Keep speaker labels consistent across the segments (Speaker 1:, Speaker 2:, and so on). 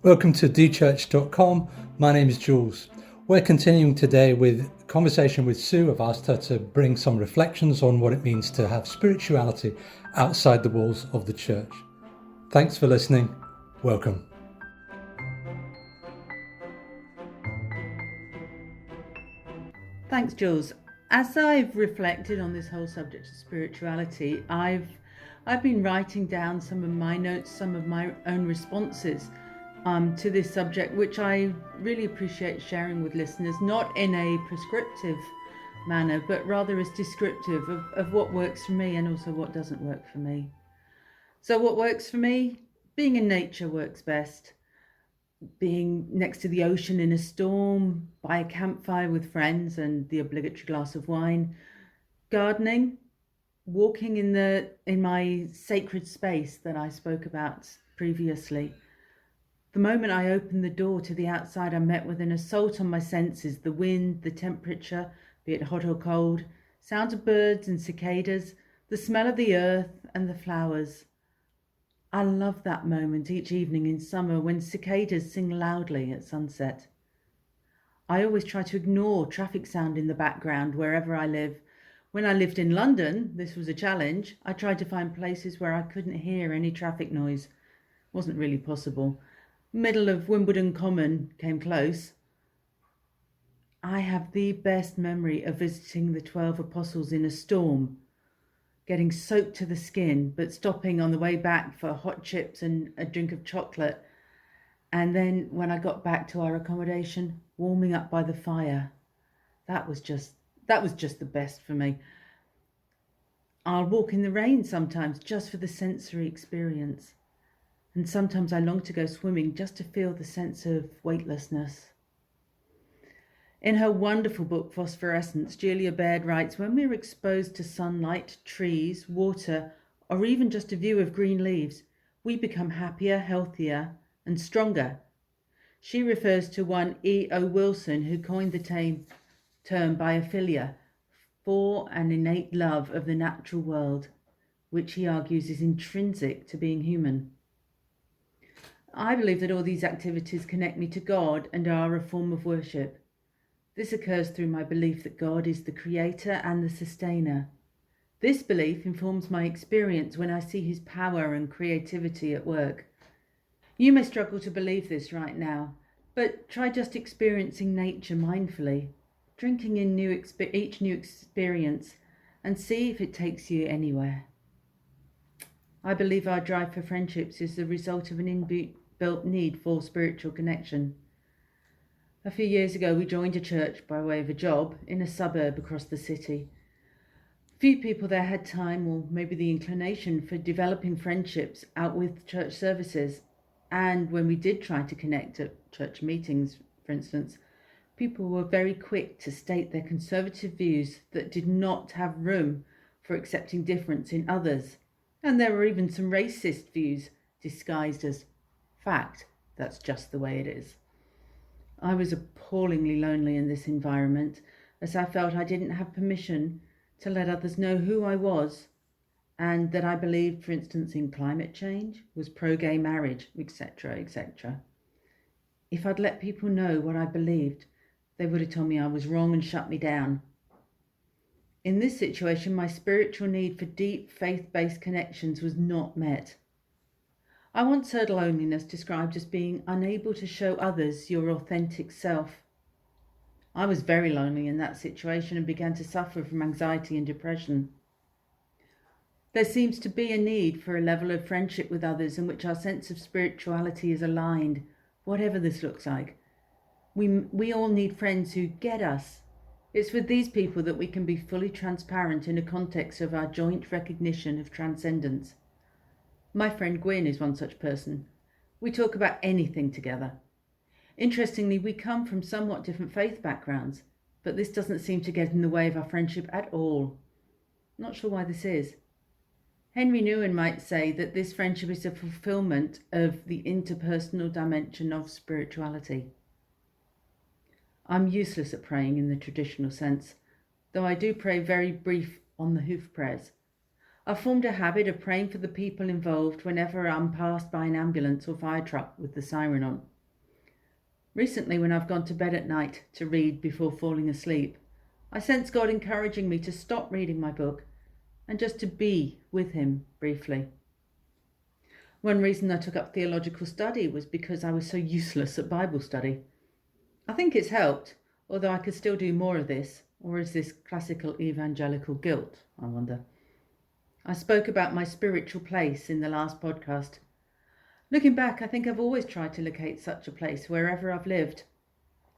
Speaker 1: Welcome to Dchurched.com. My name is Jules. We're continuing today with a conversation with Sue. I've asked her to bring some reflections on what it means to have spirituality outside the walls of the church. Thanks for listening. Welcome.
Speaker 2: Thanks, Jules. As I've reflected on this whole subject of spirituality, I've been writing down some of my notes, some of my own responses to this subject, which I really appreciate sharing with listeners, not in a prescriptive manner, but rather as descriptive of what works for me and also what doesn't work for me. So what works for me? Being in nature works best. Being next to the ocean in a storm, by a campfire with friends and the obligatory glass of wine. Gardening, walking in my sacred space that I spoke about previously. The moment I opened the door to the outside, I'm met with an assault on my senses, the wind, the temperature, be it hot or cold, sounds of birds and cicadas, the smell of the earth and the flowers. I love that moment each evening in summer when cicadas sing loudly at sunset. I always try to ignore traffic sound in the background wherever I live. When I lived in London, this was a challenge. I tried to find places where I couldn't hear any traffic noise. Wasn't really possible. Middle of Wimbledon Common came close. I have the best memory of visiting the 12 Apostles in a storm, getting soaked to the skin, but stopping on the way back for hot chips and a drink of chocolate. And then when I got back to our accommodation, warming up by the fire. That was just the best for me. I'll walk in the rain sometimes just for the sensory experience. And sometimes I long to go swimming just to feel the sense of weightlessness. In her wonderful book, Phosphorescence, Julia Baird writes, when we're exposed to sunlight, trees, water, or even just a view of green leaves, we become happier, healthier, and stronger. She refers to one E.O. Wilson, who coined the term biophilia, for an innate love of the natural world, which he argues is intrinsic to being human. I believe that all these activities connect me to God and are a form of worship. This occurs through my belief that God is the creator and the sustainer. This belief informs my experience when I see his power and creativity at work. You may struggle to believe this right now, but try just experiencing nature mindfully, drinking in each new experience, and see if it takes you anywhere. I believe our drive for friendships is the result of an inbuilt need for spiritual connection. A few years ago, we joined a church by way of a job in a suburb across the city. Few people there had time or maybe the inclination for developing friendships out with church services. And when we did try to connect at church meetings, for instance, people were very quick to state their conservative views that did not have room for accepting difference in others. And there were even some racist views disguised as fact. That's just the way it is. I was appallingly lonely in this environment, as I felt I didn't have permission to let others know who I was, and that I believed, for instance, in climate change, was pro-gay marriage, etc., etc. If I'd let people know what I believed, they would have told me I was wrong and shut me down. In this situation, my spiritual need for deep faith-based connections was not met. I once heard loneliness described as being unable to show others your authentic self. I was very lonely in that situation and began to suffer from anxiety and depression. There seems to be a need for a level of friendship with others in which our sense of spirituality is aligned, whatever this looks like. We all need friends who get us. It's with these people that we can be fully transparent in a context of our joint recognition of transcendence. My friend Gwyn is one such person. We talk about anything together. Interestingly, we come from somewhat different faith backgrounds, but this doesn't seem to get in the way of our friendship at all. Not sure why this is. Henry Nouwen might say that this friendship is a fulfillment of the interpersonal dimension of spirituality. I'm useless at praying in the traditional sense, though I do pray very brief on the hoof prayers. I've formed a habit of praying for the people involved whenever I'm passed by an ambulance or fire truck with the siren on. Recently, when I've gone to bed at night to read before falling asleep, I sense God encouraging me to stop reading my book and just to be with Him briefly. One reason I took up theological study was because I was so useless at Bible study. I think it's helped, although I could still do more of this, or is this classical evangelical guilt, I wonder. I spoke about my spiritual place in the last podcast. Looking back, I think I've always tried to locate such a place wherever I've lived.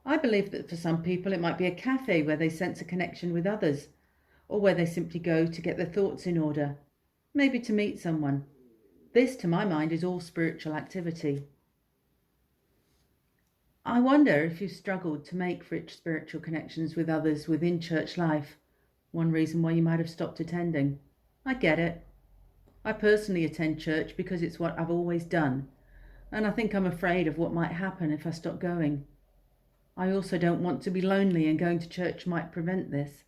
Speaker 2: I believe that for some people it might be a cafe where they sense a connection with others, or where they simply go to get their thoughts in order, maybe to meet someone. This, to my mind, is all spiritual activity. I wonder if you've struggled to make rich spiritual connections with others within church life, one reason why you might have stopped attending. I get it. I personally attend church because it's what I've always done, and I think I'm afraid of what might happen if I stop going. I also don't want to be lonely, and going to church might prevent this.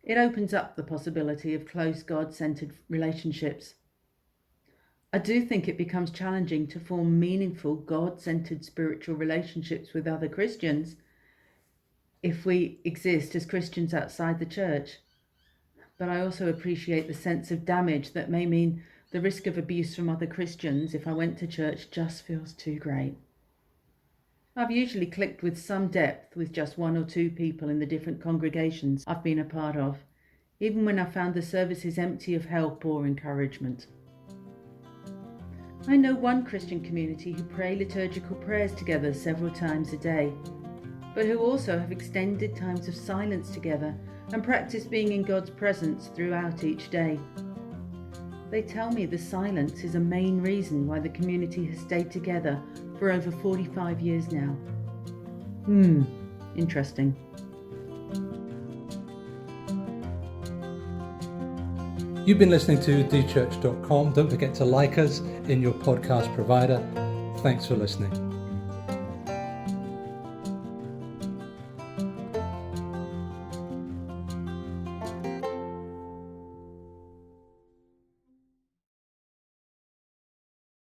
Speaker 2: It opens up the possibility of close God-centered relationships. I do think it becomes challenging to form meaningful, God-centered spiritual relationships with other Christians if we exist as Christians outside the church. But I also appreciate the sense of damage that may mean the risk of abuse from other Christians if I went to church just feels too great. I've usually clicked with some depth with just one or two people in the different congregations I've been a part of, even when I found the services empty of help or encouragement. I know one Christian community who pray liturgical prayers together several times a day, but who also have extended times of silence together and practice being in God's presence throughout each day. They tell me the silence is a main reason why the community has stayed together for over 45 years now. Interesting.
Speaker 1: You've been listening to Dchurched.com. Don't forget to like us in your podcast provider. Thanks for listening.